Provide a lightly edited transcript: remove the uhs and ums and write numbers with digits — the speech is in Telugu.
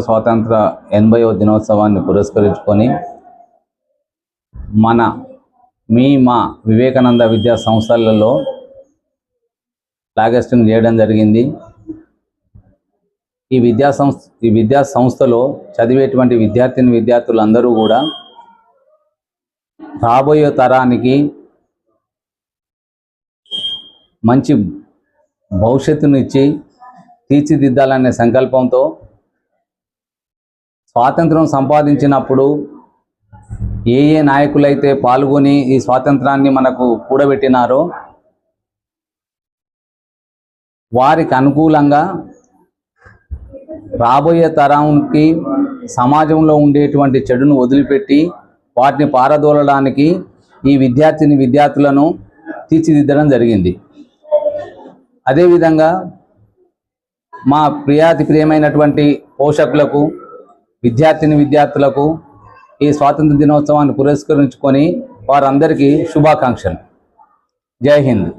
స్వాతంత్ర 80వ దినోత్సవాన్ని పురస్కరించుకొని మా వివేకానంద విద్యా సంస్థలలో ఫ్లాగ్ హాయిస్టింగ్ చేయడం జరిగింది. ఈ విద్యా సంస్థలో చదివేటువంటి విద్యార్థులందరూ కూడా రాబోయే తరానికి మంచి భవిష్యత్తునిచ్చి తీర్చిదిద్దాలనే సంకల్పంతో స్వాతంత్రం సంపాదించినప్పుడు ఏ నాయకులైతే పాల్గొని ఈ స్వాతంత్రాన్ని మనకు కూడబెట్టినారో వారికి అనుకూలంగా రాబోయే తరానికి సమాజంలో ఉండేటువంటి చెడును వదిలిపెట్టి వాటిని పారదోలడానికి ఈ విద్యార్థులను తీర్చిదిద్దడం జరిగింది. అదేవిధంగా మా ప్రియమైనటువంటి పోషకులకు విద్యార్థులకు ఈ స్వాతంత్ర దినోత్సవాన్ని పురస్కరించుకొని వారందరికీ శుభాకాంక్షలు. జై హింద్.